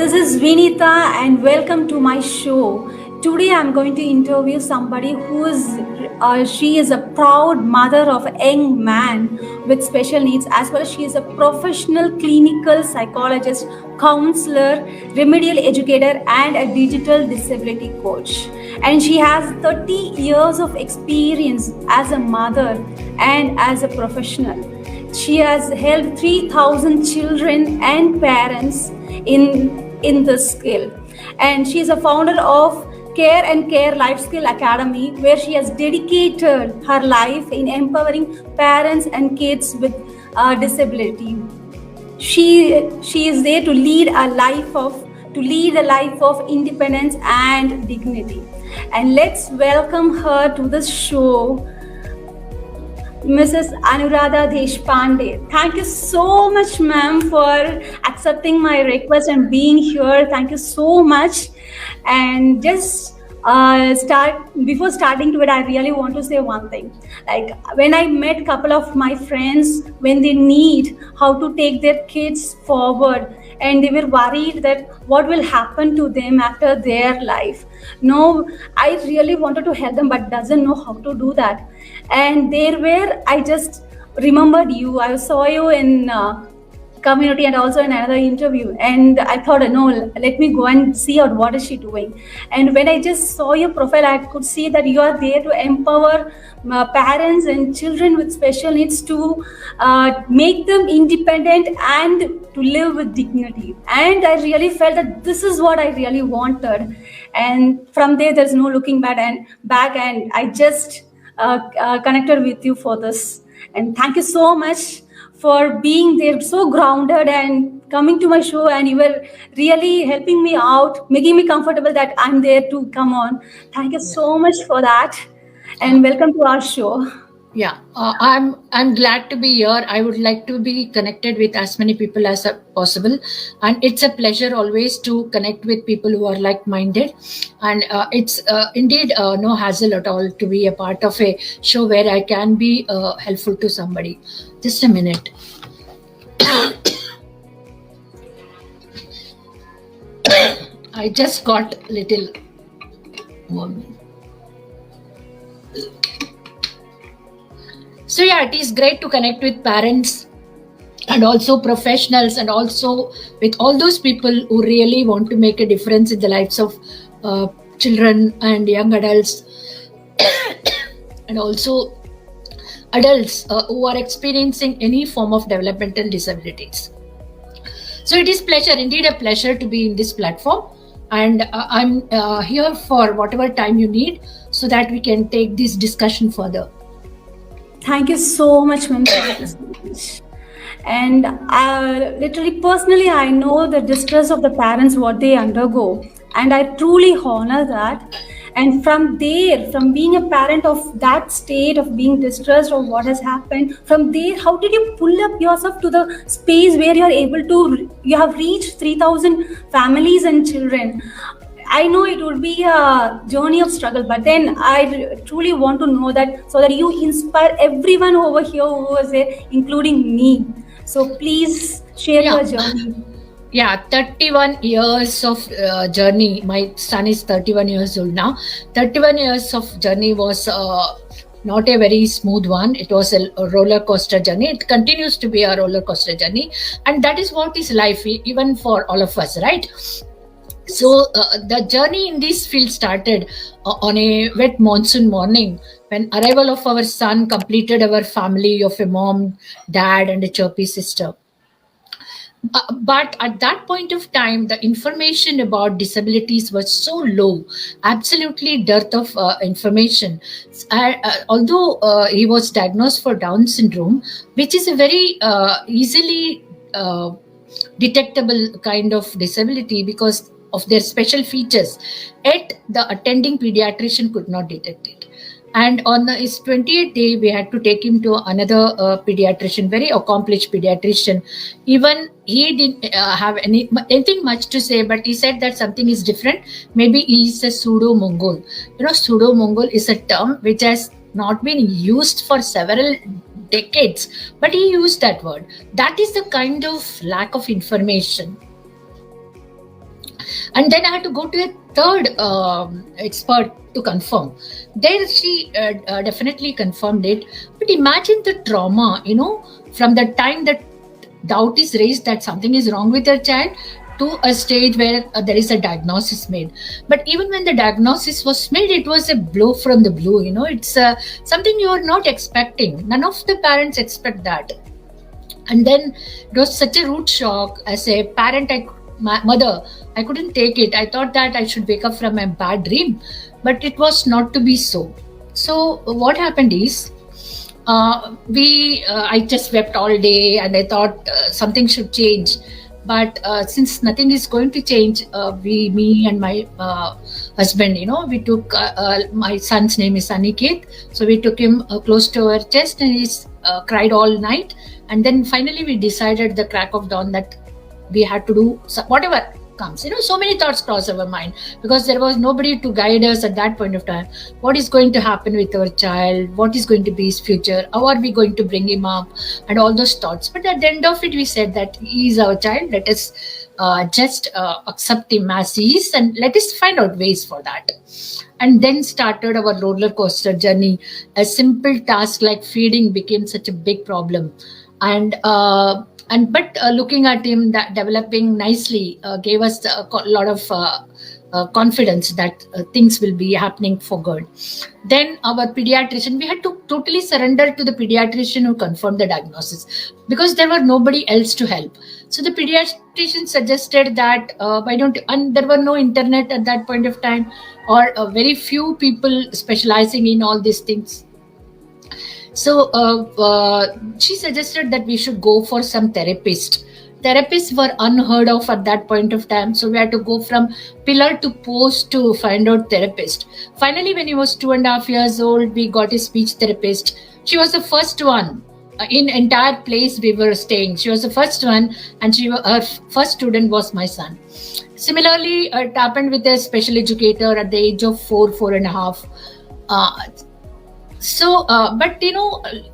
this is Vinitha and welcome to my show. Today I'm going to interview somebody who is, she is a proud mother of a young man with special needs, as well as she is a professional clinical psychologist, counselor, remedial educator and a digital disability coach. And she has 30 years of experience as a mother and as a professional. She has helped 3,000 children and parents in this skill. And she is a founder of Care and Care Life Skill Academy, where she has dedicated her life in empowering parents and kids with disability. She is there to lead a life of independence and dignity. And let's welcome her to the show, Mrs. Anuradha Deshpande. Thank you so much, ma'am, for accepting my request and being here. Thank you so much. And just before starting to it, I really want to say one thing. Like, when I met a couple of my friends, when they need how to take their kids forward, and they were worried that what will happen to them after their life. No, I really wanted to help them, but doesn't know how to do that. And I just remembered you. I saw you in community and also in another interview, and I thought, no, let me go and see out what is she doing. And when I just saw your profile, I could see that you are there to empower parents and children with special needs to make them independent and to live with dignity. And I really felt that this is what I really wanted. And from there's no looking back, and I just connected with you for this. And thank you so much for being there, so grounded and coming to my show, and you were really helping me out, making me comfortable that I'm there to come on. Thank you so much for that, and welcome to our show. Yeah, I'm glad to be here. I would like to be connected with as many people as possible, and it's a pleasure always to connect with people who are like-minded. And it's indeed no hassle at all to be a part of a show where I can be helpful to somebody. Just a minute. I just got little warm. So yeah, it is great to connect with parents and also professionals, and also with all those people who really want to make a difference in the lives of children and young adults and also adults who are experiencing any form of developmental disabilities. So it is indeed a pleasure to be in this platform, and I'm here for whatever time you need so that we can take this discussion further. Thank you so much, ma'am. And literally, personally, I know the distress of the parents, what they undergo, and I truly honor that. And from being a parent of that state of being distressed of what has happened, from there, how did you pull up yourself to the space where you have reached 3,000 families and children? I know it will be a journey of struggle, but then I truly want to know that, so that you inspire everyone over here who was there, including me. So please share your journey. Yeah, 31 years of journey. My son is 31 years old now. 31 years of journey was not a very smooth one. It was a roller coaster journey. It continues to be a roller coaster journey. And that is what is life, even for all of us, right? So the journey in this field started on a wet monsoon morning, when arrival of our son completed our family of a mom, dad, and a chirpy sister. But at that point of time, the information about disabilities was so low, absolutely dearth of information. Although he was diagnosed for Down syndrome, which is a very easily detectable kind of disability because of their special features, yet the attending pediatrician could not detect it. And on his 28th day, we had to take him to another pediatrician, very accomplished pediatrician. Even he didn't have anything much to say, but he said that something is different. Maybe he is a pseudo-Mongol. Pseudo-Mongol is a term which has not been used for several decades, but he used that word. That is the kind of lack of information. And then I had to go to a third expert to confirm. There she definitely confirmed it. But imagine the trauma, from the time that doubt is raised that something is wrong with your child, to a stage where there is a diagnosis made. But even when the diagnosis was made, it was a blow from the blue. It's something you are not expecting. None of the parents expect that. And then it was such a rude shock. As a parent, my mother, I couldn't take it. I thought that I should wake up from a bad dream, but it was not to be so. So what happened is, I just wept all day, and I thought something should change. But since nothing is going to change, me and my husband, we took my son's name is Aniket, so we took him close to our chest, and he's cried all night. And then finally we decided the crack of dawn that we had to do whatever comes. So many thoughts cross our mind, because there was nobody to guide us at that point of time. What is going to happen with our child? What is going to be his future? How are we going to bring him up? And all those thoughts. But at the end of it, we said that he is our child. Let us just accept him as he is, and let us find out ways for that. And then started our roller coaster journey. A simple task like feeding became such a big problem. But looking at him developing nicely gave us a lot of confidence that things will be happening for good. Then our pediatrician, we had to totally surrender to the pediatrician who confirmed the diagnosis, because there were nobody else to help. So the pediatrician suggested that and there were no internet at that point of time, or very few people specializing in all these things. So she suggested that we should go for some therapist. Therapists were unheard of at that point of time. So we had to go from pillar to post to find out therapist. Finally, when he was 2.5 years old, we got a speech therapist. She was the first one in entire place we were staying. She was the first one, and her first student was my son. Similarly, it happened with a special educator at the age of 4.5. But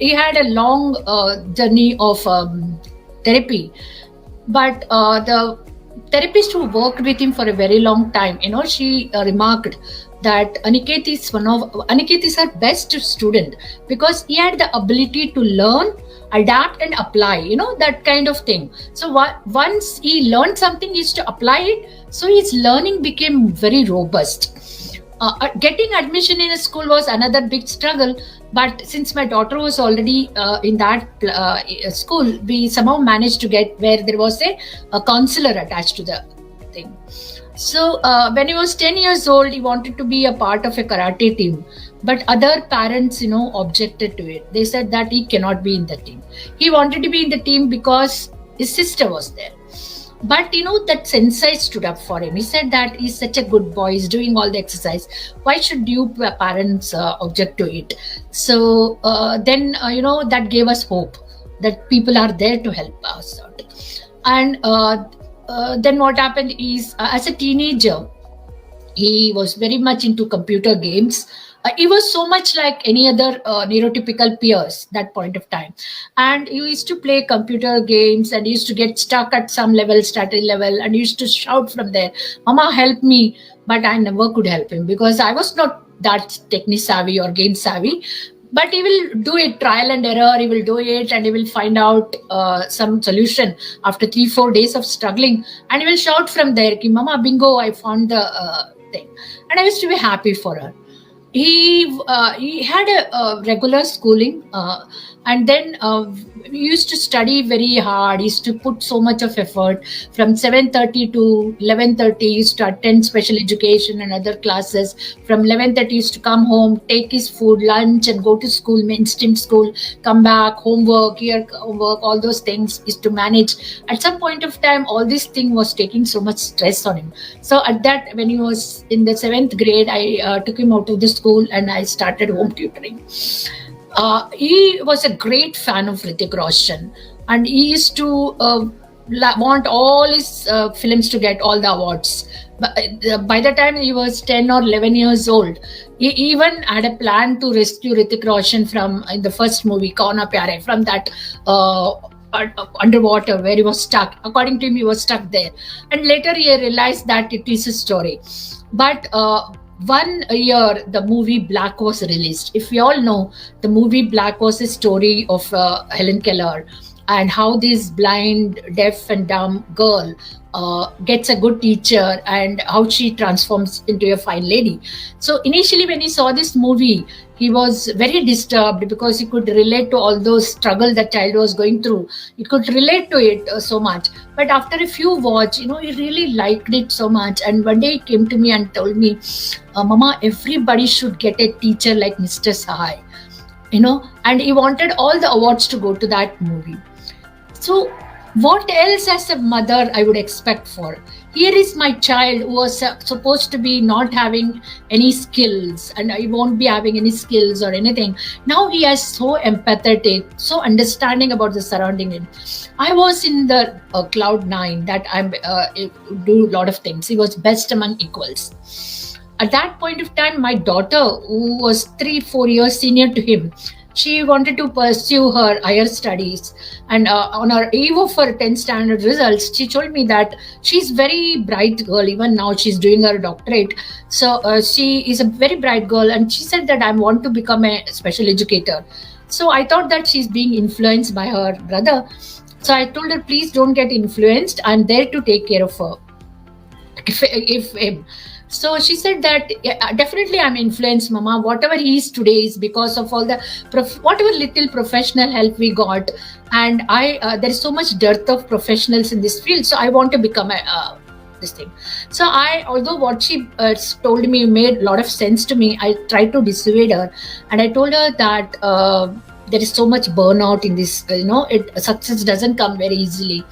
he had a long journey of therapy. But the therapist who worked with him for a very long time, she remarked that Aniket is her best student, because he had the ability to learn, adapt, and apply, that kind of thing. So once he learned something, he used to apply it. So his learning became very robust. Getting admission in a school was another big struggle, but since my daughter was already in that school, we somehow managed to get where there was a counselor attached to the thing. So when he was 10 years old, he wanted to be a part of a karate team, but other parents, objected to it. They said that he cannot be in the team. He wanted to be in the team because his sister was there. But that sensei stood up for him. He said that he's such a good boy, he's doing all the exercise. Why should you parents object to it? So then that gave us hope that people are there to help us out. And then what happened is, as a teenager, he was very much into computer games. He was so much like any other neurotypical peers that point of time, and he used to play computer games, and he used to get stuck at some level, strategy level, and he used to shout from there, "Mama, help me!" But I never could help him, because I was not that technique savvy or game savvy. But he will do it, trial and error. He will do it, and he will find out some solution after 3-4 days of struggling, and he will shout from there, "Ki, Mama, bingo! I found the thing," and I used to be happy for her. He had a regular schooling, and then he used to study very hard. He used to put so much of effort. From 7:30 to 11:30, he used to attend special education and other classes. From 11:30, he used to come home, take his food, lunch, and go to school, mainstream school, come back, homework, all those things is to manage. At some point of time, all this thing was taking so much stress on him. So at that, when he was in the 7th grade, I took him out of the school and I started home tutoring. He was a great fan of Hrithik Roshan, and he used to want all his films to get all the awards. But by the time he was 10 or 11 years old, he even had a plan to rescue Hrithik Roshan from, in the first movie, Kauna Pyare, from that underwater where he was stuck. According to him, he was stuck there, and later he realized that it is a story. But 1 year the movie Black was released. If we all know, the movie Black was a story of Helen Keller, and how this blind, deaf and dumb girl gets a good teacher, and how she transforms into a fine lady. So initially when he saw this movie, he was very disturbed because he could relate to all those struggles that child was going through. He could relate to it so much. But after a few watch, he really liked it so much. And one day he came to me and told me, Mama, everybody should get a teacher like Mr. Sahai. And he wanted all the awards to go to that movie. So what else as a mother I would expect for? Here is my child who was supposed to be not having any skills, and I won't be having any skills or anything. Now he is so empathetic, so understanding about the surrounding. I was in the cloud 9 that I do a lot of things. He was best among equals. At that point of time, my daughter, who was 3-4 years senior to him, she wanted to pursue her higher studies, and on her eve of her 10th standard results, she told me that she's very bright girl. Even now she's doing her doctorate, so she is a very bright girl, and she said that I want to become a special educator. So I thought that she's being influenced by her brother. So I told her, please don't get influenced. I'm there to take care of her. So she said that, yeah, definitely I'm influenced, Mama. Whatever he is today is because of all the whatever little professional help we got, and there is so much dearth of professionals in this field. So I want to become this thing. So although what she told me made a lot of sense to me, I tried to dissuade her, and I told her that there is so much burnout in this. Success doesn't come very easily.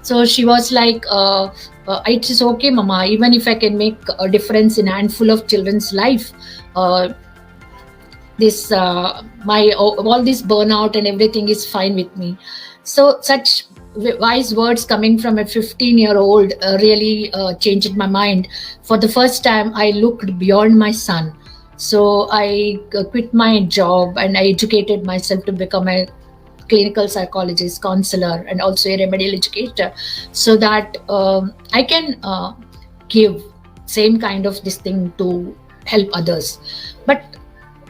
So she was like, it is okay, Mama, even if I can make a difference in a handful of children's life, all this burnout and everything is fine with me. So such wise words coming from a 15-year-old really changed my mind. For the first time, I looked beyond my son. So I quit my job and I educated myself to become a clinical psychologist, counselor, and also a remedial educator, so that I can give same kind of this thing to help others. But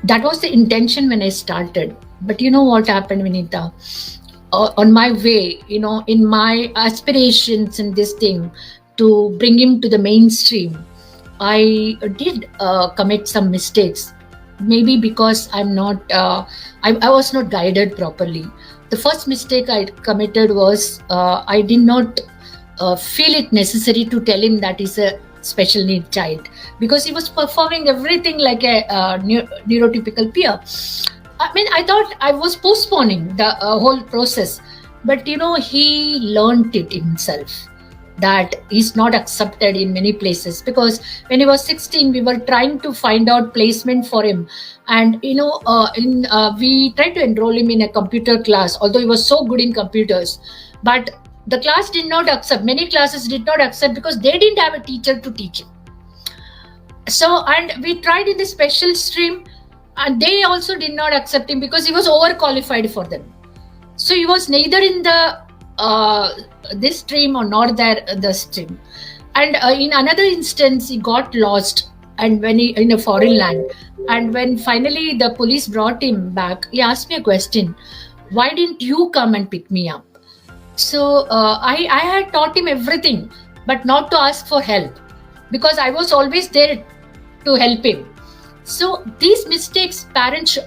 that was the intention when I started. But you know what happened, Vinitha? On my way, in my aspirations in this thing to bring him to the mainstream, I did commit some mistakes. Maybe because I'm not, I was not guided properly. The first mistake I committed was I did not feel it necessary to tell him that he's a special need child, because he was performing everything like a neurotypical peer. I mean, I thought I was postponing the whole process, but he learned it himself, that is not accepted in many places. Because when he was 16, we were trying to find out placement for him, and we tried to enroll him in a computer class, although he was so good in computers. But the class did not accept. Many classes did not accept because they didn't have a teacher to teach him. So, and we tried in the special stream, and they also did not accept him because he was overqualified for them. So he was neither in the this stream or not the stream. And in another instance, he got lost, and when he in a foreign land, and when finally the police brought him back, he asked me a question: why didn't you come and pick me up? So I had taught him everything, but not to ask for help, because I was always there to help him. So these mistakes,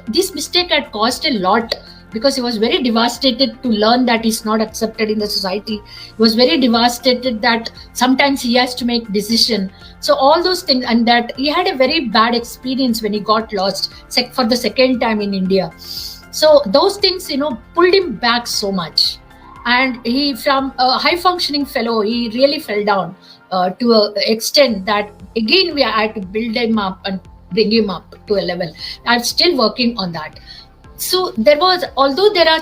this mistake had caused a lot, because he was very devastated to learn that he's not accepted in the society. He was very devastated that sometimes he has to make decision. So all those things, and that he had a very bad experience when he got lost for the second time in India. So those things, pulled him back so much. And he, from a high functioning fellow, he really fell down to an extent that again we had to build him up and bring him up to a level. I'm still working on that. So although there are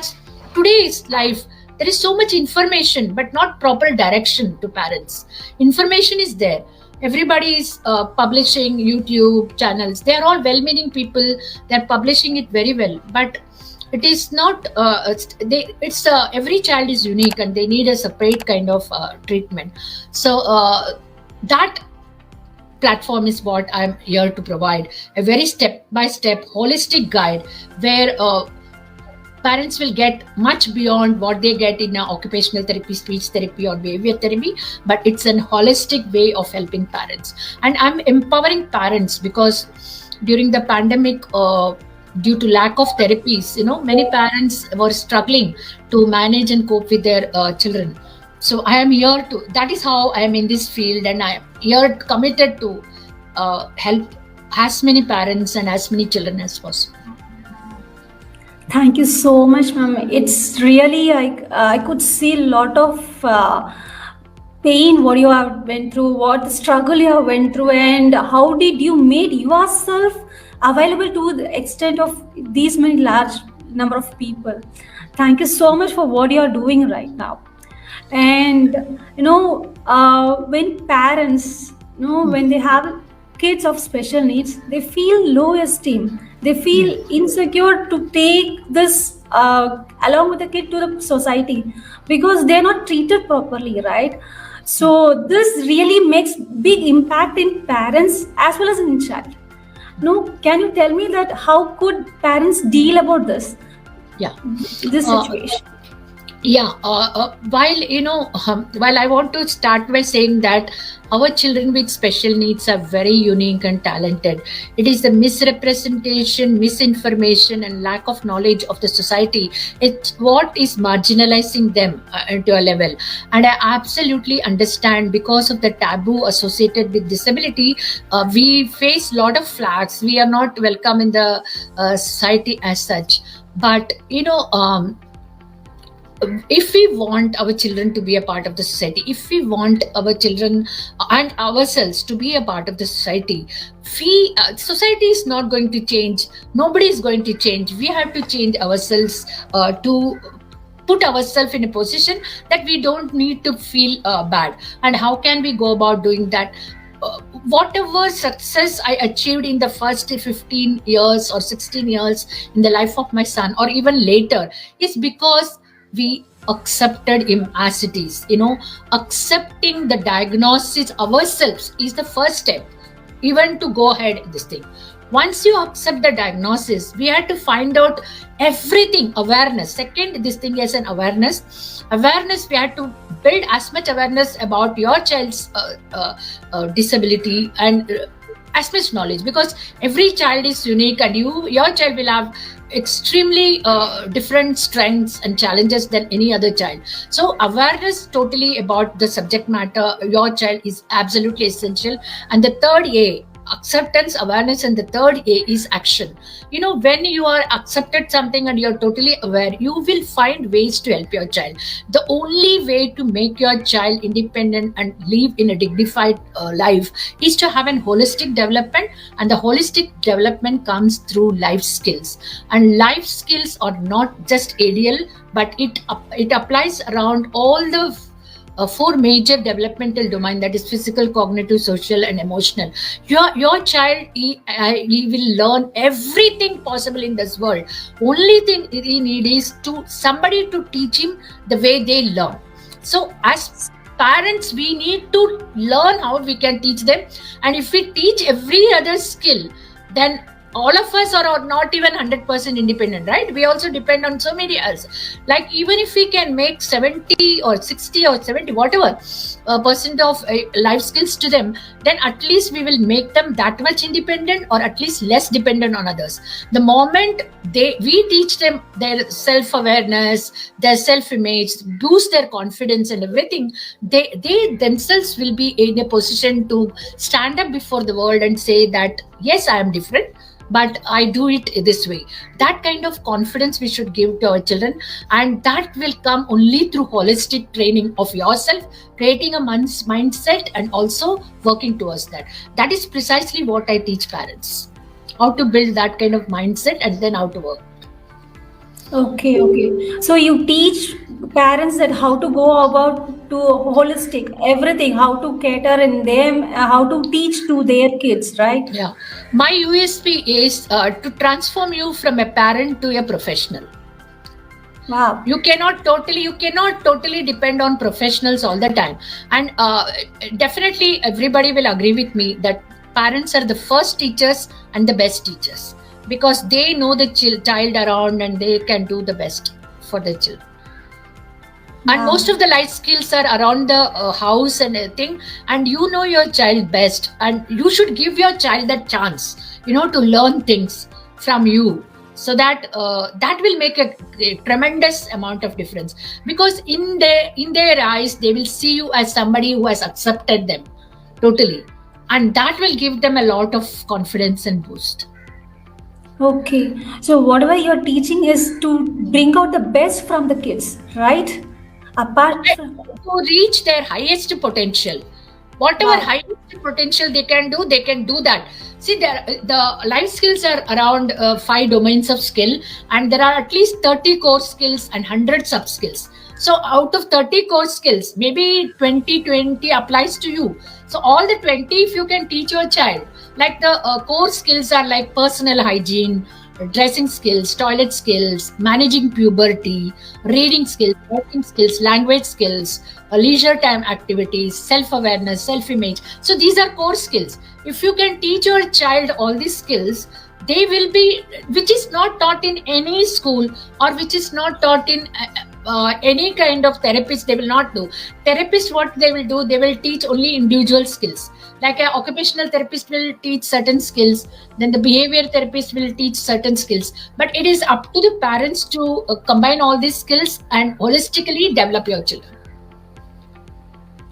today's life, there is so much information, but not proper direction to parents. Information is there. Everybody is publishing YouTube channels. They are all well-meaning people. They're publishing it very well. But It is not it's every child is unique and they need a separate kind of treatment. So that platform is what I'm here to provide, a very step by step holistic guide where parents will get much beyond what they get in occupational therapy, speech therapy, or behavior therapy, but it's an holistic way of helping parents. And I'm empowering parents because during the pandemic, due to lack of therapies, many parents were struggling to manage and cope with their children. So I am here to, that is how I am in this field, and I am here committed to help as many parents and as many children as possible. Thank you so much, ma'am. It's really like I could see a lot of pain what you have went through, what the struggle you have went through, and how did you made yourself available to the extent of these many large number of people. Thank you so much for what you are doing right now. And when parents, when they have kids of special needs, they feel low esteem, they feel insecure to take this along with the kid to the society because they're not treated properly, right? So this really makes big impact in parents as well as in child. Can you tell me that how could parents deal about this? Yeah, This situation. Yeah, while I want to start by saying that our children with special needs are very unique and talented, it is the misrepresentation, misinformation, and lack of knowledge of the society. It's what is marginalizing them to a level. And I absolutely understand, because of the taboo associated with disability, we face a lot of flags. We are not welcome in the society as such. But if we want our children to be a part of the society, if we want our children and ourselves to be a part of the society, society is not going to change. Nobody is going to change. We have to change ourselves to put ourselves in a position that we don't need to feel bad. And how can we go about doing that? Whatever success I achieved in the first 15 years or 16 years in the life of my son, or even later, is because we accepted him as it is. Accepting the diagnosis ourselves is the first step, even to go ahead this thing. Once you accept the diagnosis, we had to find out everything. Awareness. Second, this thing is an awareness. We had to build as much awareness about your child's disability and as much knowledge, because every child is unique and your child will have extremely different strengths and challenges than any other child. So awareness totally about the subject matter your child is absolutely essential. And the third A, acceptance, awareness, and the third A is action. When you are accepted something and you're totally aware, you will find ways to help your child. The only way to make your child independent and live in a dignified life is to have an holistic development, and the holistic development comes through life skills. And life skills are not just ideal, but it applies around all the four major developmental domain, that is physical, cognitive, social, and emotional. Your child, he will learn everything possible in this world. Only thing he need is somebody to teach him the way they learn. So as parents, we need to learn how we can teach them. And if we teach every other skill, then all of us are not even 100% independent, right? We also depend on so many else. Like even if we can make 70 or 60 or 70, whatever percent of life skills to them, then at least we will make them that much independent, or at least less dependent on others. The moment we teach them their self-awareness, their self-image, boost their confidence and everything, they themselves will be in a position to stand up before the world and say that, yes, I am different, but I do it this way. That kind of confidence we should give to our children, and that will come only through holistic training of yourself, creating a mindset, and also working towards that. That is precisely what I teach parents, how to build that kind of mindset and then how to work. Okay. So you teach parents that how to go about to holistic everything, how to cater in them, how to teach to their kids, right? Yeah. My USP is to transform you from a parent to a professional. Wow. You cannot totally depend on professionals all the time. And definitely everybody will agree with me that parents are the first teachers and the best teachers, because they know the child around and they can do the best for the children. And Wow. most of the life skills are around the house and everything, and you know your child best, and you should give your child that chance, to learn things from you, so that that will make a tremendous amount of difference, because in their eyes they will see you as somebody who has accepted them totally, and that will give them a lot of confidence and boost. Okay. So whatever you're teaching is to bring out the best from the kids, right? Apart from. To reach their highest potential, whatever Wow. highest potential they can do that. See, the life skills are around 5 domains of skill, and there are at least 30 core skills and 100 sub skills. So out of 30 core skills, maybe 20 applies to you. So all the 20, if you can teach your child, like the core skills are like personal hygiene, dressing skills, toilet skills, managing puberty, reading skills, writing skills, language skills, leisure time activities, self awareness, self image. So these are core skills. If you can teach your child all these skills, they will be, which is not taught in any school, or which is not taught in any kind of therapist, they will not do. Therapist, what they will do, they will teach only individual skills. Like an occupational therapist will teach certain skills, then the behavior therapist will teach certain skills. But it is up to the parents to combine all these skills and holistically develop your children.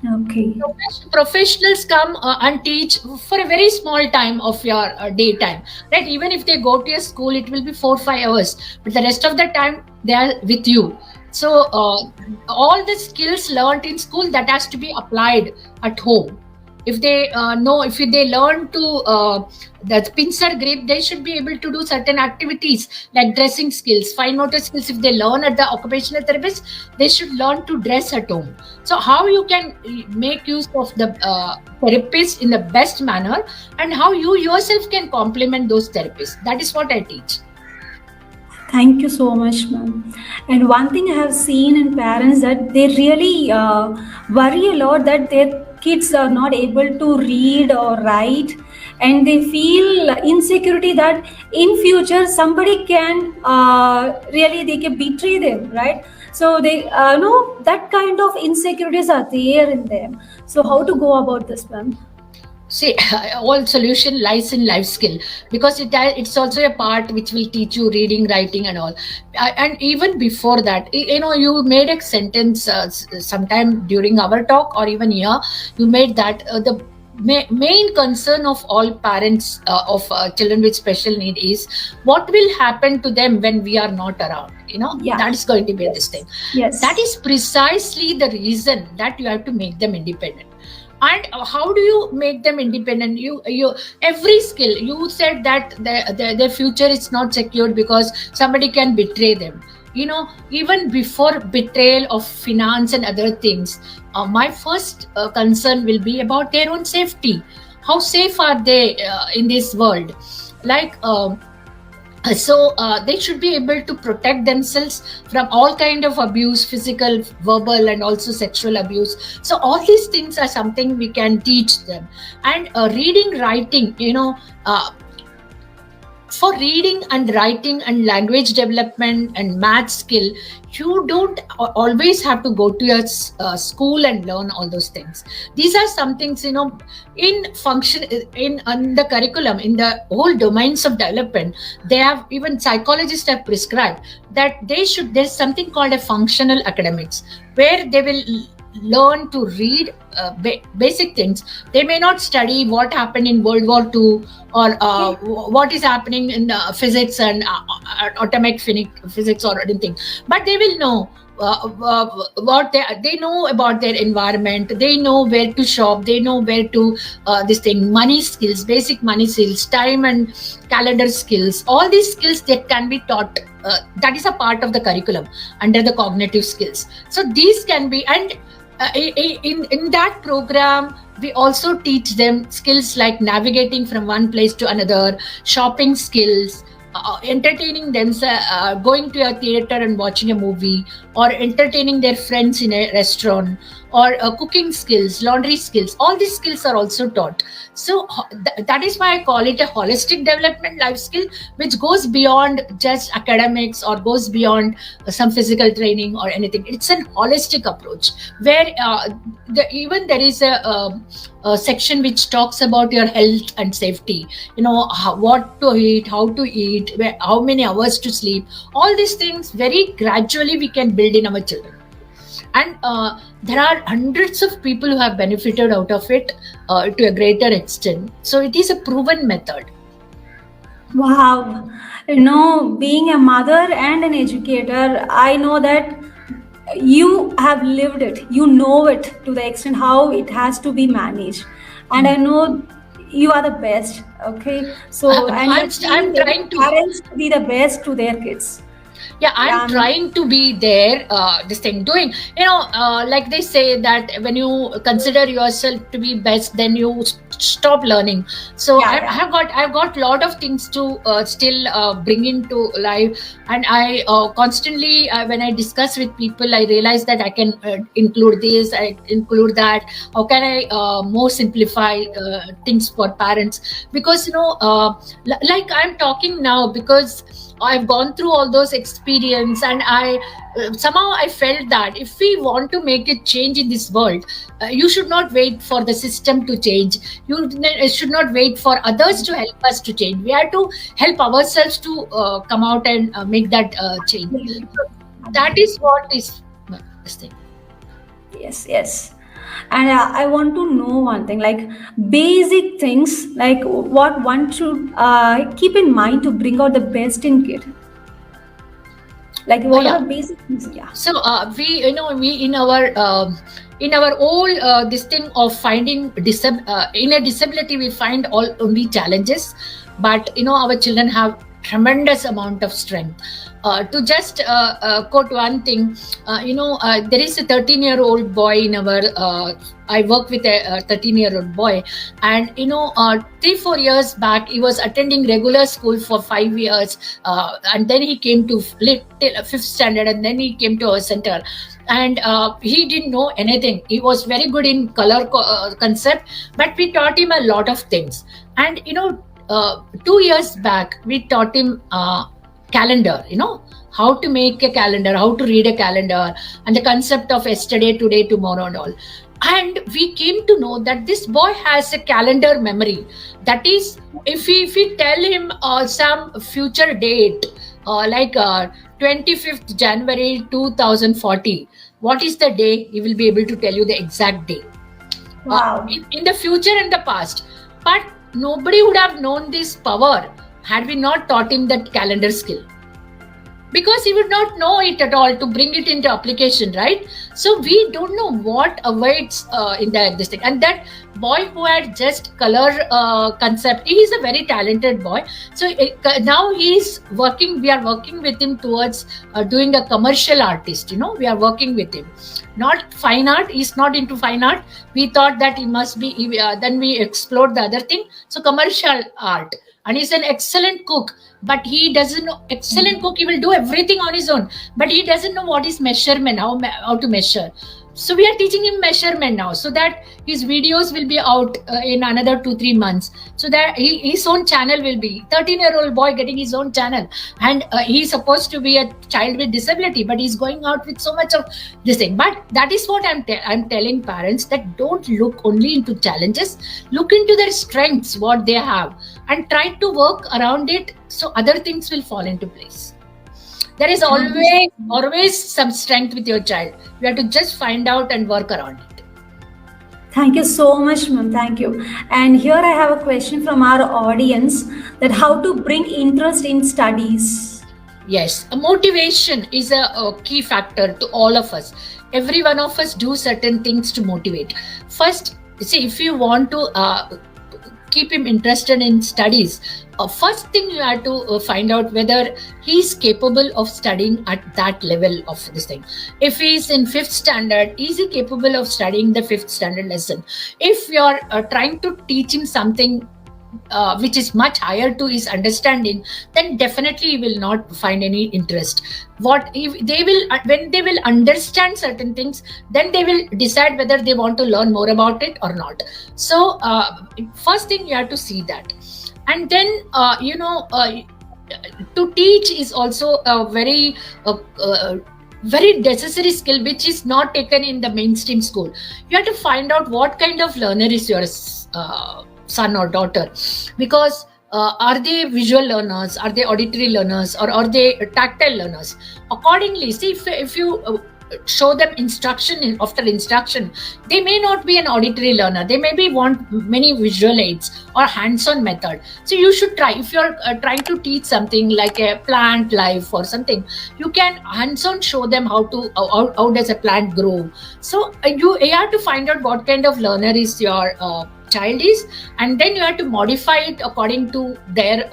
Okay. Professionals come and teach for a very small time of your daytime, right? Even if they go to a school, it will be 4-5 hours, but the rest of the time they are with you. So all the skills learned in school, that has to be applied at home. If they if they learn to the pincer grip, they should be able to do certain activities like dressing skills, fine motor skills. If they learn at the occupational therapist, they should learn to dress at home. So how you can make use of the therapist in the best manner, and how you yourself can complement those therapists, that is what I teach. Thank you so much, ma'am. And one thing I have seen in parents that they really worry a lot that their kids are not able to read or write, and they feel insecurity that in future somebody can really they can betray them, right? So they know that kind of insecurities are there in them. So how to go about this, ma'am? See, all solution lies in life skill, because it's also a part which will teach you reading, writing, and all. And even before that, you made a sentence sometime during our talk, or even here, you made that the main concern of all parents of children with special need is what will happen to them when we are not around. Yeah. That is going to be this thing. Yes. That is precisely the reason that you have to make them independent. And how do you make them independent? You every skill, you said that their future is not secured because somebody can betray them. Even before betrayal of finance and other things, my first concern will be about their own safety. How safe are they in this world? Like so they should be able to protect themselves from all kind of abuse, physical, verbal, and also sexual abuse. So all these things are something we can teach them. And reading, writing, for reading and writing and language development and math skill, you don't always have to go to your school and learn all those things. These are some things, in function in the curriculum, in the whole domains of development. They have, even psychologists have prescribed that there's something called a functional academics, where they will learn to read basic things. They may not study what happened in World War II, or what is happening in physics and atomic physics or anything, but they will know what they know about their environment. They know where to shop, they know where to money skills, basic money skills, time and calendar skills. All these skills that can be taught, that is a part of the curriculum under the cognitive skills. So these can be, and in that program we also teach them skills like navigating from one place to another, shopping skills, entertaining themselves, going to a theater and watching a movie, or entertaining their friends in a restaurant, or cooking skills, laundry skills. All these skills are also taught. So that is why I call it a holistic development life skill, which goes beyond just academics or goes beyond some physical training or anything. It's an holistic approach where even there is a section which talks about your health and safety. What to eat, how to eat, how many hours to sleep. All these things very gradually we can build in our children. And there are hundreds of people who have benefited out of it to a greater extent. So it is a proven method. Wow. Being a mother and an educator, I know that you have lived it. You know it to the extent how it has to be managed. And I know you are the best. Okay. So, and I'm trying to parents to be the best to their kids. Yeah, I'm trying to be there, this thing doing, like they say that when you consider yourself to be best, then you stop learning. So I've got lot of things to still bring into life. And I constantly, when I discuss with people, I realize that I can include this, I include that. How can I more simplify things for parents? Because like I'm talking now, because I've gone through all those experience, and I somehow I felt that if we want to make a change in this world, you should not wait for the system to change. You should not wait for others to help us to change. We have to help ourselves to come out and make that change. So that is what is this thing. Yes. And I want to know one thing, like basic things, like what one should keep in mind to bring out the best in kid. Like what are basic things? Yeah. So we in our whole this thing of finding in a disability, we find only challenges, but our children have tremendous amount of strength. To just quote one thing, there is a 13-year-old boy in our I work with a 13-year-old boy, and 3-4 years back he was attending regular school for 5 years, and then he came to till 5th standard, and then he came to our center. And he didn't know anything. He was very good in color concept, but we taught him a lot of things. And 2 years back we taught him calendar, how to make a calendar, how to read a calendar, and the concept of yesterday, today, tomorrow, and all. And we came to know that this boy has a calendar memory. That is, if we tell him some future date, like 25th January 2040, what is the day, he will be able to tell you the exact day. Wow. In the future and the past. But nobody would have known this power had we not taught him that calendar skill, because he would not know it at all to bring it into application, right? So we don't know what awaits in this thing. And that boy who had just color concept, he is a very talented boy. So now he's working, we are working with him towards doing a commercial artist. We are working with him, not fine art. He's not into fine art. We thought that he must be, then we explored the other thing. So commercial art. And he's an excellent cook, but he doesn't know. Excellent cook, he will do everything on his own, but he doesn't know what is measurement, how to measure. So we are teaching him measurement now, so that his videos will be out in another 2-3 months, so that his own channel will be 13-year-old boy getting his own channel. And he's supposed to be a child with disability, but he's going out with so much of this thing. But that is what I'm telling parents, that don't look only into challenges, look into their strengths, what they have, and try to work around it, so other things will fall into place. There is always some strength with your child. You have to just find out and work around it. Thank you so much, ma'am. Thank you. And here I have a question from our audience, that how to bring interest in studies. Yes, motivation is a key factor to all of us. Every one of us do certain things to motivate. First, see, if you want to keep him interested in studies, first thing you have to find out whether he's capable of studying at that level of this thing. If he's in 5th standard, is he capable of studying the 5th standard lesson? If you're trying to teach him something which is much higher to his understanding, then definitely he will not find any interest. What if they will, when they will understand certain things, then they will decide whether they want to learn more about it or not. So first thing, you have to see that. And then to teach is also a very necessary skill, which is not taken in the mainstream school. You have to find out what kind of learner is your son or daughter, because are they visual learners, are they auditory learners, or are they tactile learners? Accordingly, see, if you show them instruction after instruction, they may not be an auditory learner, they maybe want many visual aids or hands-on method. So you should try, if you're trying to teach something like a plant life or something, you can hands-on show them how does a plant grow. So you have to find out what kind of learner is your child is, and then you have to modify it according to their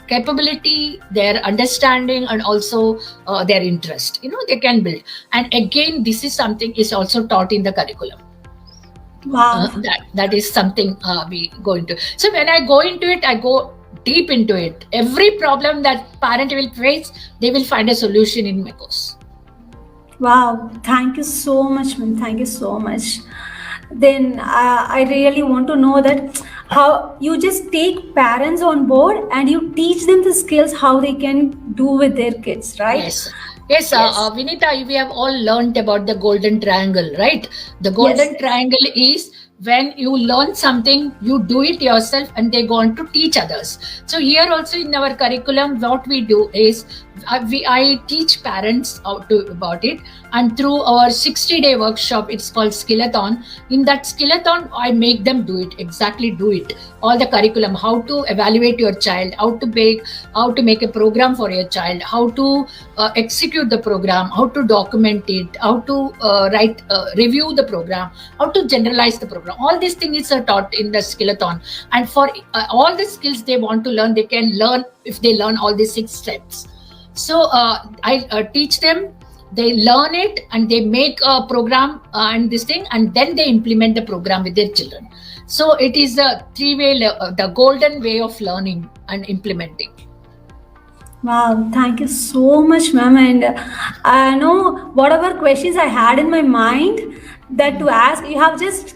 capability, their understanding, and also their interest. They can build. And again, this is something is also taught in the curriculum. Wow. That is something we go into. So when I go into it, I go deep into it. Every problem that parent will face, they will find a solution in my course. Wow, thank you so much, ma'am. Thank you so much. Then I really want to know that how you just take parents on board and you teach them the skills how they can do with their kids, right? Yes. Vinitha, we have all learned about the golden triangle, right? The golden triangle is when you learn something, you do it yourself, and they go on to teach others. So here also in our curriculum, what we do is I teach parents about it, and through our 60-day workshop, it's called Skillathon. In that Skillathon, I make them do it, all the curriculum, how to evaluate your child, how to make a program for your child, how to execute the program, how to document it, how to review the program, how to generalize the program. All these things are taught in the Skillathon. And for all the skills they want to learn, they can learn if they learn all these 6 steps. So I teach them, they learn it, and they make a program and this thing, and then they implement the program with their children. So it is a 3-way, the golden way of learning and implementing. Wow, thank you so much, ma'am. And I know whatever questions I had in my mind that to ask, you have just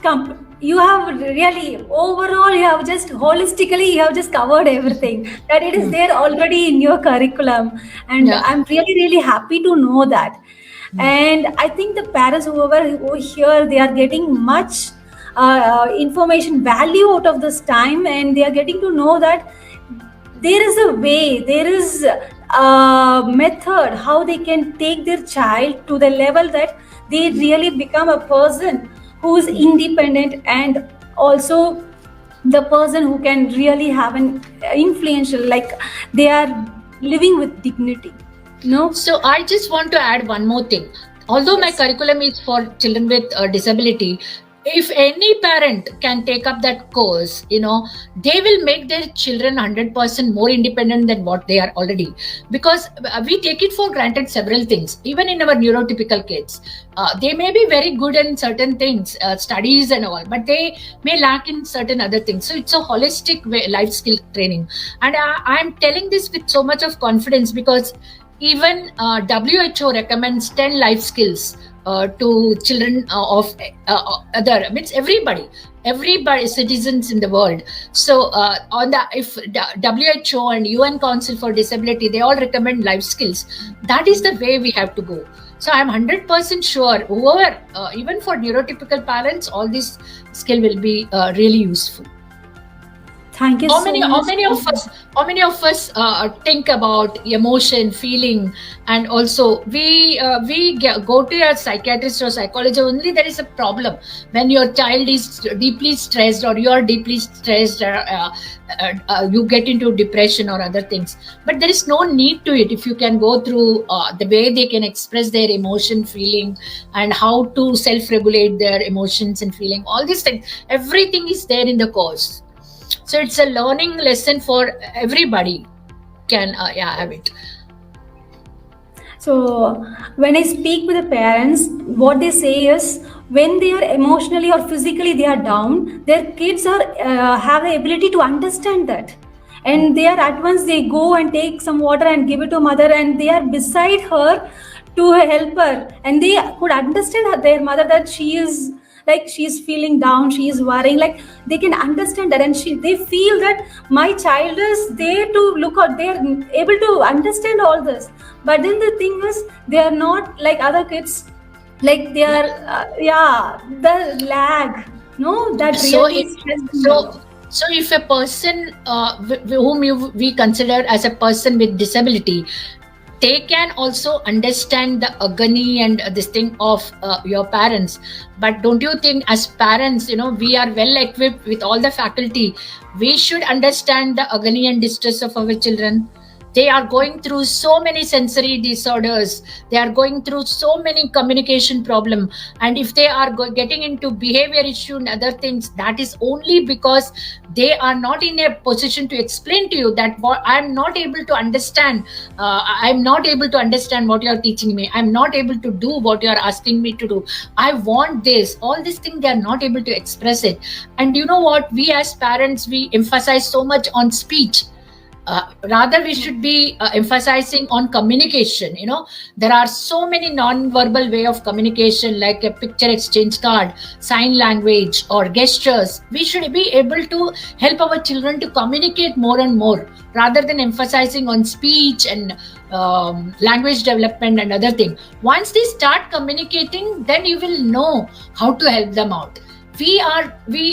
you have really overall, you have just holistically, you have just covered everything that it is there already in your curriculum. And I'm really happy to know that. And I think the parents who here, they are getting much information value out of this time, and they are getting to know that there is a way, there is a method how they can take their child to the level that they really become a person who is independent, and also the person who can really have an influential, like they are living with dignity. So I just want to add one more thing. Although my curriculum is for children with disability, if any parent can take up that course, they will make their children 100% more independent than what they are already. Because we take it for granted several things. Even in our neurotypical kids, they may be very good in certain things, studies and all, but they may lack in certain other things. So it's a holistic life skill training. And I'm telling this with so much of confidence, because even WHO recommends 10 life skills to children of other, means everybody, citizens in the world. So if WHO and UN Council for Disability, they all recommend life skills. That is the way we have to go. So I'm 100% sure, whoever, even for neurotypical parents, all this skill will be really useful. Thank you so much. How many of us think about emotion, feeling, and also we go to a psychiatrist or psychologist only there is a problem when your child is deeply stressed, or you are deeply stressed, you get into depression or other things. But there is no need to it if you can go through the way they can express their emotion, feeling, and how to self-regulate their emotions and feeling. All these things, everything is there in the course. So it's a learning lesson for everybody can have it. So when I speak with the parents, what they say is, when they are emotionally or physically they are down, their kids are have the ability to understand that, and they are at once they go and take some water and give it to mother, and they are beside her to help her, and they could understand their mother, that she is like she's feeling down, she is worrying, like they can understand that, and they feel that my child is there to look out, they are able to understand all this. But then the thing is, they are not like other kids, like they are yeah, the lag, no, that So really if stressed me. so so if a person whom we consider as a person with disability, they can also understand the agony and this thing of your parents. But don't you think, as parents, we are well equipped with all the faculty, we should understand the agony and distress of our children? They are going through so many sensory disorders, they are going through so many communication problem, and if they are getting into behavior issue and other things, that is only because they are not in a position to explain to you that what I'm not able to understand. I'm not able to understand what you're teaching me, I'm not able to do what you're asking me to do, I want this, all these things they are not able to express it. And you know what, we as parents, we emphasize so much on speech. Rather we should be emphasizing on communication. There are so many non-verbal way of communication, like a picture exchange card, sign language, or gestures. We should be able to help our children to communicate more and more, rather than emphasizing on speech and language development and other thing. Once they start communicating, then you will know how to help them out. We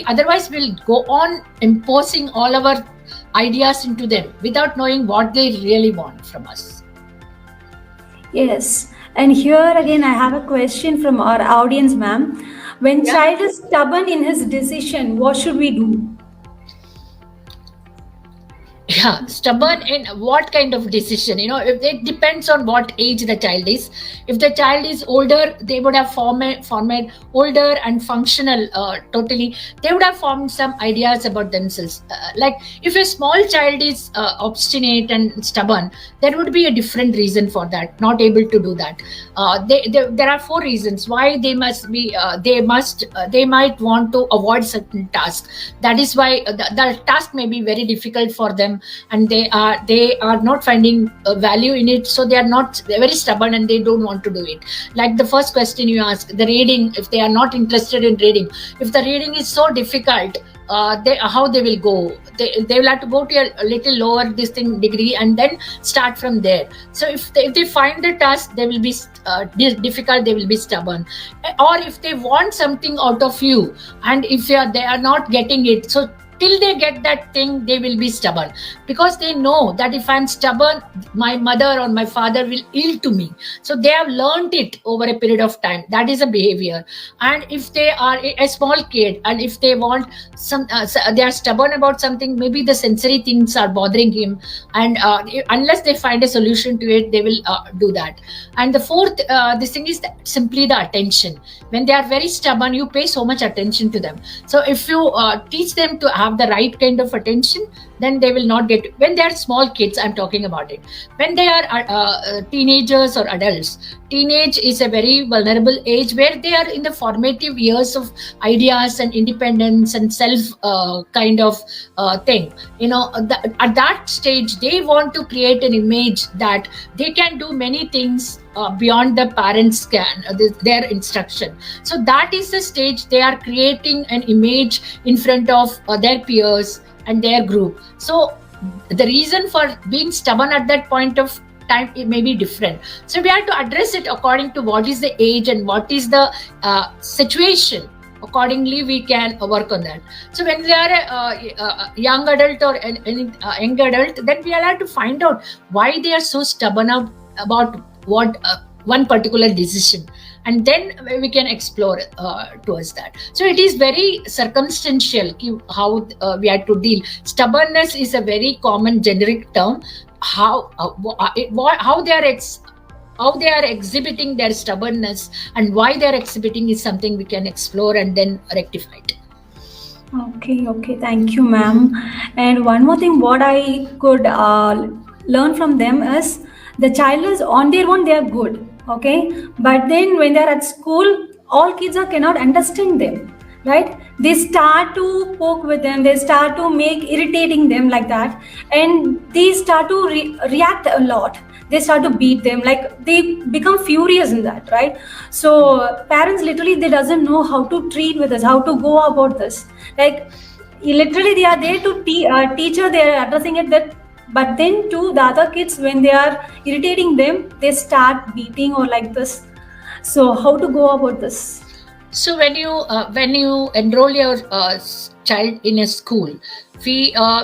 otherwise will go on imposing all our ideas into them without knowing what they really want from us. Yes, and here again I have a question from our audience, ma'am. When Yeah. child is stubborn in his decision, what should we do? Yeah, stubborn in what kind of decision? If it depends on what age the child is. If the child is older, they would have formed older and functional, totally, they would have formed some ideas about themselves. Like if a small child is obstinate and stubborn, there would be a different reason for that, not able to do that. There are four reasons why they must be they might want to avoid certain tasks. That is why the task may be very difficult for them, and they are not finding value in it, so they're very stubborn and they don't want to do it. Like the first question you asked, the reading, if they are not interested in reading, if the reading is so difficult, how they will go, they will have to go to a little lower this thing degree and then start from there. So if they find the task, they will be difficult, they will be stubborn. Or if they want something out of you, and if they are not getting it, so till they get that thing, they will be stubborn, because they know that if I'm stubborn, my mother or my father will ill to me. So they have learned it over a period of time. That is a behavior. And if they are a small kid, and if they want they are stubborn about something, maybe the sensory things are bothering him, and unless they find a solution to it, they will do that. And the fourth this thing is simply the attention. When they are very stubborn, you pay so much attention to them. So if you teach them to have the right kind of attention, then they will not get, when they are small kids I'm talking about it. When they are teenagers or adults, teenage is a very vulnerable age, where they are in the formative years of ideas and independence and self kind of thing. At that stage, they want to create an image that they can do many things beyond the parents can their instruction. So that is the stage they are creating an image in front of their peers and their group. So the reason for being stubborn at that point of time, it may be different. So we have to address it according to what is the age and what is the situation. Accordingly we can work on that. So when we are a young adult or any young adult, then we are allowed to find out why they are so stubborn about what one particular decision, and then we can explore towards that. So it is very circumstantial how we have to deal. Stubbornness is a very common generic term. How they are how they are exhibiting their stubbornness and why they are exhibiting is something we can explore and then rectify it. Okay, thank you, ma'am. And one more thing, what I could learn from them is, the child is on their own, they are good, okay, but then when they are at school, all kids are cannot understand them, right? They start to poke with them, they start to make irritating them like that, and they start to react a lot. They start to beat them, like they become furious in that, right? So parents literally, they doesn't know how to treat with us, how to go about this. Like literally they are there to teacher, they are addressing it that, but then to the other kids, when they are irritating them, they start beating or like this. So how to go about this? So when you enroll your child in a school, we are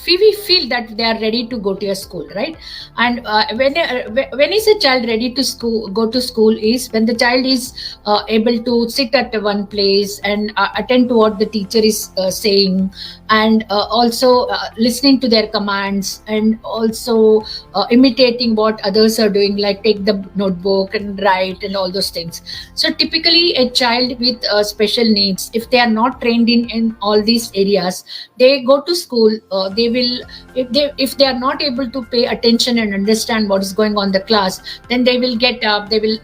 we feel that they are ready to go to a school, right? And when is a child ready to go to school is when the child is able to sit at one place and attend to what the teacher is saying, and also listening to their commands, and also imitating what others are doing, like take the notebook and write and all those things. So typically a child with special needs, if they are not trained in all these areas, they go to school, they will, if they are not able to pay attention and understand what is going on in the class, then they will get up, they will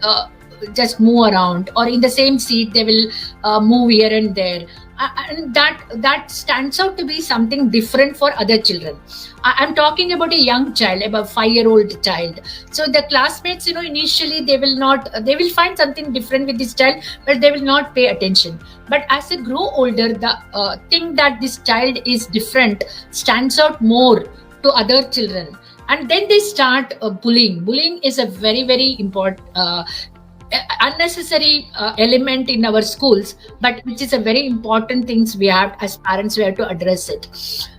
just move around, or in the same seat they will move here and there, and that stands out to be something different for other children. I'm talking about a young child, about 5-year-old child. So the classmates, initially they will find something different with this child, but they will not pay attention. But as they grow older, the thing that this child is different stands out more to other children, and then they start bullying. Bullying is a very, very important unnecessary element in our schools, but which is a very important things we have as parents, we have to address it.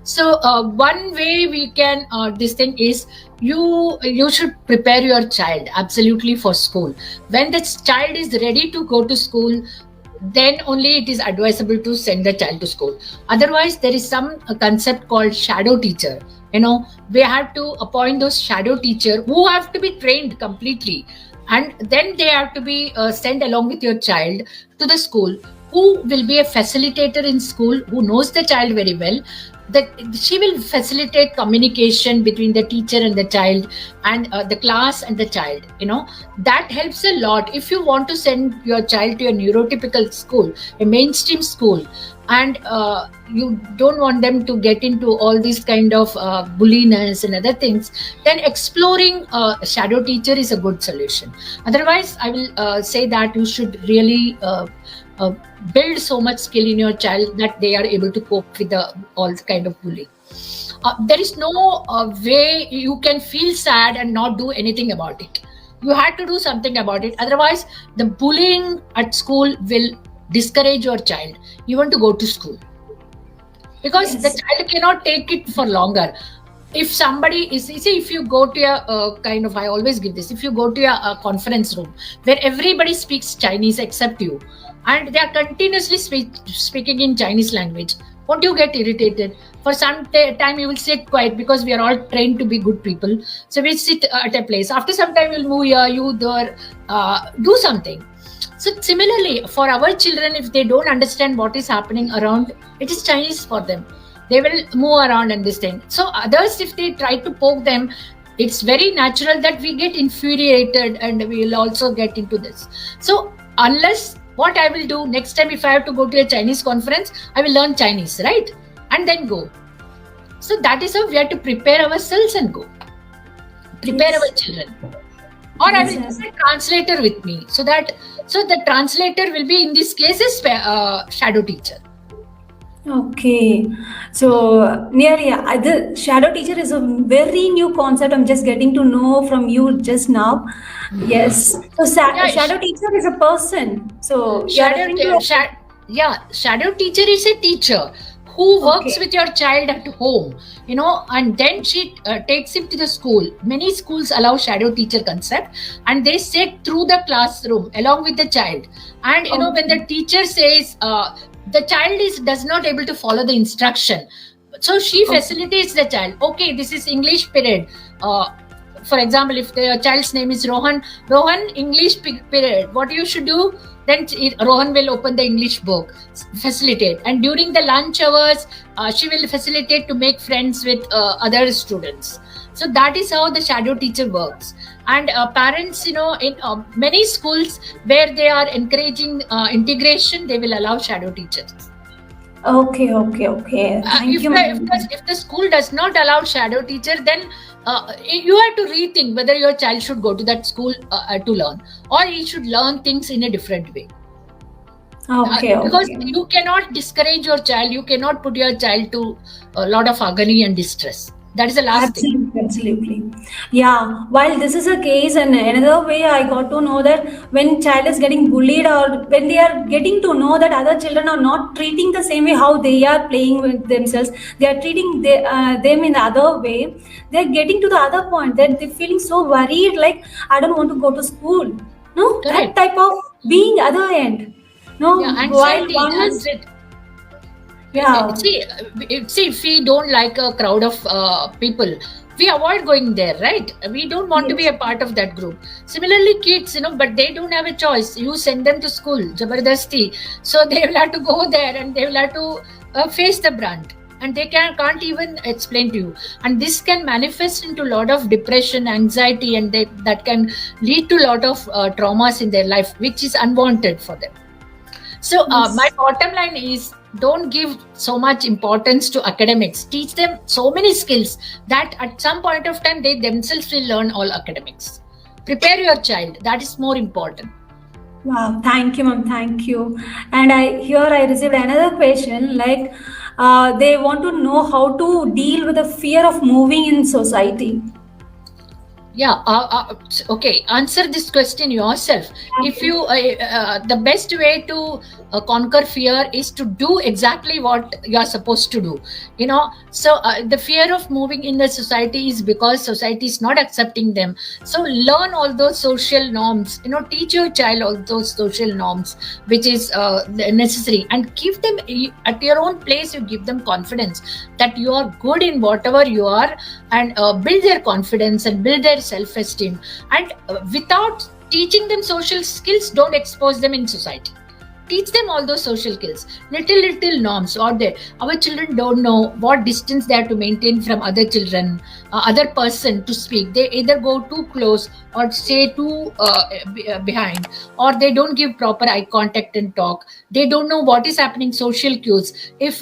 So one way we can this thing is, you should prepare your child absolutely for school. When the child is ready to go to school, then only it is advisable to send the child to school. Otherwise, there is some concept called shadow teacher. We have to appoint those shadow teacher who have to be trained completely, and then they have to be sent along with your child to the school, who will be a facilitator in school, who knows the child very well, that she will facilitate communication between the teacher and the child, and the class and the child. That helps a lot. If you want to send your child to a neurotypical school, a mainstream school, and you don't want them to get into all these kind of bulliness and other things, then exploring a shadow teacher is a good solution. Otherwise, I will say that you should really build so much skill in your child that they are able to cope with all kind of bullying. There is no way you can feel sad and not do anything about it. You had to do something about it. Otherwise, the bullying at school will discourage your child even to go to school, because Yes. the child cannot take it for longer. If somebody is, you see, if you go to a kind of, I always give this, if you go to a conference room where everybody speaks Chinese except you, and they are continuously speaking in Chinese language, won't you get irritated? For some time you will sit quiet, because we are all trained to be good people. So we sit at a place. After some time you'll move here, you there, do something. So similarly, for our children, if they don't understand what is happening around, it is Chinese for them. They will move around and this thing. So others, if they try to poke them, it's very natural that we get infuriated, and we will also get into this. So unless, what I will do next time, if I have to go to a Chinese conference, I will learn Chinese, right? And then go. So that is how we have to prepare ourselves and go. Prepare Yes. our children. Or I will Yes. have a translator with me, so the translator will be, in this case, a shadow teacher. Okay, so nearly the shadow teacher is a very new concept. I'm just getting to know from you just now. Yes, so Yeah, shadow teacher is a person. So you are referring to shadow teacher is a teacher who works Okay. with your child at home, and then she takes him to the school. Many schools allow shadow teacher concept, and they sit through the classroom along with the child. And when the teacher says the child does not able to follow the instruction, so she Okay. facilitates the child. Okay, this is English period. For example, if the child's name is Rohan, English period, what you should do? Then Rohan will open the English book, facilitate. And during the lunch hours, she will facilitate to make friends with other students. So that is how the shadow teacher works. And parents, in many schools where they are encouraging integration, they will allow shadow teachers. Okay. Thank you, ma'am. If the school does not allow shadow teacher, then you have to rethink whether your child should go to that school to learn, or he should learn things in a different way. Because you cannot discourage your child, you cannot put your child to a lot of agony and distress. That is the last thing. Absolutely. Yeah. While this is a case, and another way I got to know that when child is getting bullied, or when they are getting to know that other children are not treating the same way how they are playing with themselves, they are treating them in the other way. They are getting to the other point that they're feeling so worried, like I don't want to go to school. No, Correct. that type of being other end. No, Yeah, while anxiety, one is yeah. See, if we don't like a crowd of people, we avoid going there, right? We don't want to be a part of that group. Similarly, kids, but they don't have a choice. You send them to school, jabardasti. So they will have to go there, and they will have to face the brunt. And they can't even explain to you. And this can manifest into a lot of depression, anxiety, and that can lead to a lot of traumas in their life, which is unwanted for them. So my bottom line is, don't give so much importance to academics. Teach them so many skills that at some point of time they themselves will learn all academics. Prepare your child. That is more important. Wow, thank you, ma'am. Thank you. And I received another question, like they want to know how to deal with the fear of moving in society. Yeah. Okay. Answer this question yourself. If you, the best way to conquer fear is to do exactly what you are supposed to do. So the fear of moving in the society is because society is not accepting them. So learn all those social norms. Teach your child all those social norms, which is necessary, and give them at your own place. You give them confidence that you are good in whatever you are, and build their confidence and build their self-esteem. And without teaching them social skills, don't expose them in society. Teach them all those social skills, little norms out there. Our children don't know what distance they have to maintain from other children, other person to speak. They either go too close or stay too behind, or they don't give proper eye contact and talk. They don't know what is happening, social cues. If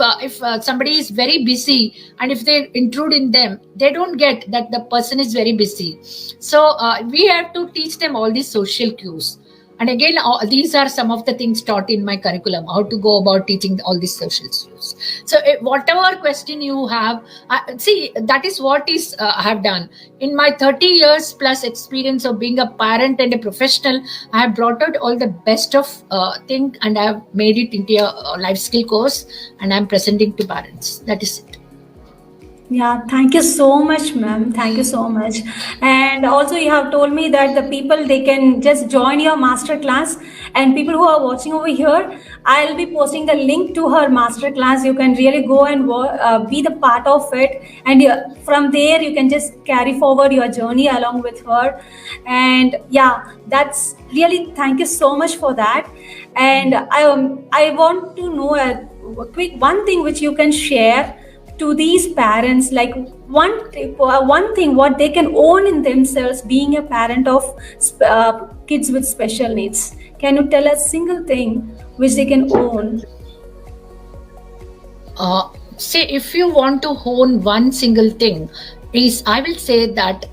somebody is very busy, and if they intrude in them, they don't get that the person is very busy. So we have to teach them all these social cues. And again, these are some of the things taught in my curriculum, how to go about teaching all these social skills. So whatever question you have, see, that is what I have done. In my 30 years plus experience of being a parent and a professional, I have brought out all the best of thing, and I have made it into a life skill course, and I am presenting to parents. That is it. Yeah, thank you so much, ma'am. Thank you so much. And also, you have told me that the people, they can just join your master class, and people who are watching over here, I'll be posting the link to her master class. You can really go and be the part of it, and from there you can just carry forward your journey along with her. And yeah, that's really, thank you so much for that. And I want to know a quick one thing which you can share to these parents, like one thing what they can own in themselves, being a parent of kids with special needs. Can you tell a single thing which they can own? Say, if you want to own one single thing, I will say that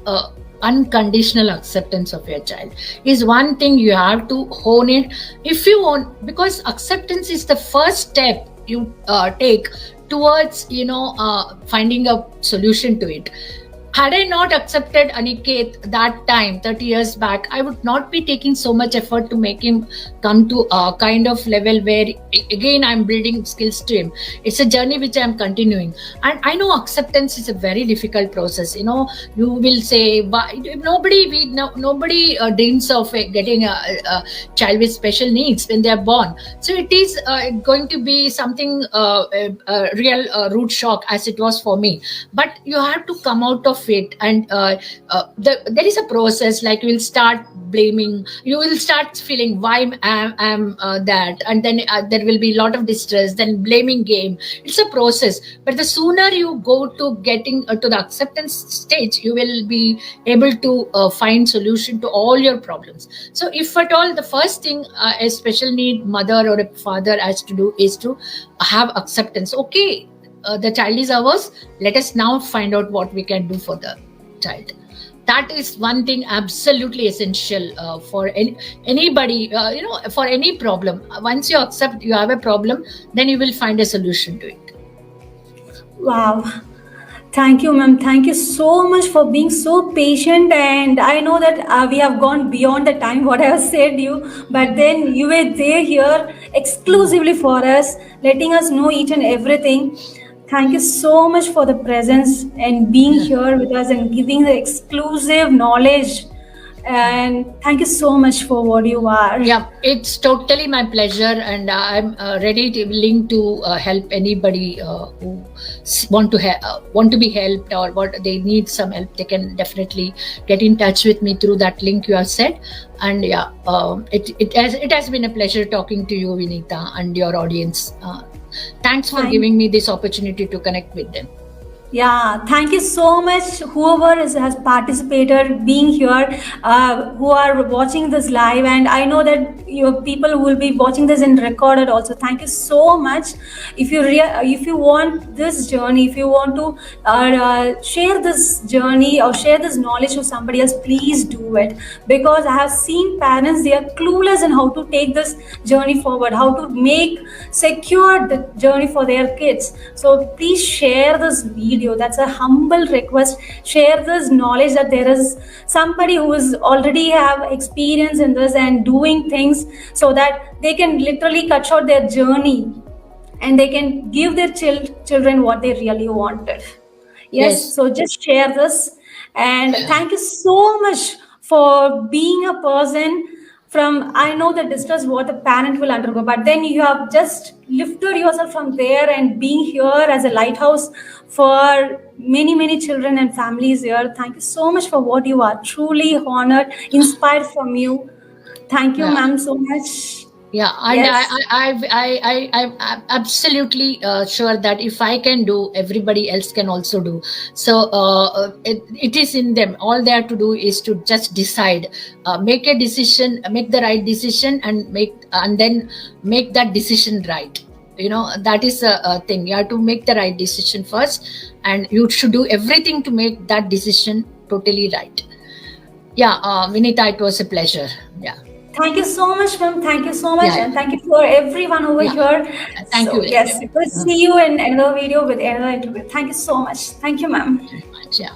unconditional acceptance of your child is one thing you have to hone it. If you want, because acceptance is the first step you take towards finding a solution to it. Had I not accepted Aniket that time, 30 years back, I would not be taking so much effort to make him come to a kind of level where, again, I'm building skills to him. It's a journey which I'm continuing. And I know acceptance is a very difficult process. You will say, nobody dreams of getting a child with special needs when they are born. So it is going to be something, a real root shock, as it was for me. But you have to come out of of it, and there is a process. Like, you will start blaming, you will start feeling why am that, and then there will be a lot of distress, then blaming game. It's a process, but the sooner you go to getting to the acceptance stage, you will be able to find solution to all your problems. So if at all, the first thing a special need mother or a father has to do is to have acceptance. Okay, the child is ours, let us now find out what we can do for the child. That is one thing absolutely essential for anybody, for any problem. Once you accept you have a problem, then you will find a solution to it. Wow. Thank you, ma'am. Thank you so much for being so patient. And I know that we have gone beyond the time what I have said you, but then you were there here exclusively for us, letting us know each and everything. Thank you so much for the presence and being here with us and giving the exclusive knowledge. And thank you so much for what you are. Yeah, it's totally my pleasure, and I'm ready to willing to help anybody who want to be helped, or what they need some help. They can definitely get in touch with me through that link you have said. And yeah, it has been a pleasure talking to you, Vinitha, and your audience. Thanks for giving me this opportunity to connect with them. Yeah, thank you so much, whoever has participated, being here, who are watching this live, and I know that your people who will be watching this in recorded also. Thank you so much. If you want this journey, if you want to share this journey or share this knowledge to somebody else, please do it, because I have seen parents, they are clueless in how to take this journey forward, how to make secure the journey for their kids. So please share this video. That's a humble request. Share this knowledge that there is somebody who is already have experience in this and doing things, so that they can literally cut short their journey and they can give their children what they really wanted. Yes. So just share this, and thank you so much for being a person from, I know the distress what the parent will undergo, but then you have just lifted yourself from there and being here as a lighthouse for many children and families here. Thank you so much for what you are. Truly honored, inspired from you. Thank you, ma'am, so much. Yeah, and yes. I'm absolutely sure that if I can do, everybody else can also do. So it is in them. All they have to do is to just decide, make a decision, make the right decision, and then make that decision right. That is a thing. You have to make the right decision first, and you should do everything to make that decision totally right. Yeah, Vinitha, it was a pleasure. Yeah. Thank you so much, ma'am. Thank you so much. And thank you for everyone over here. Thank you. Yes, we'll see you in another video with another interview. Thank you so much. Thank you, ma'am. Very much, yeah.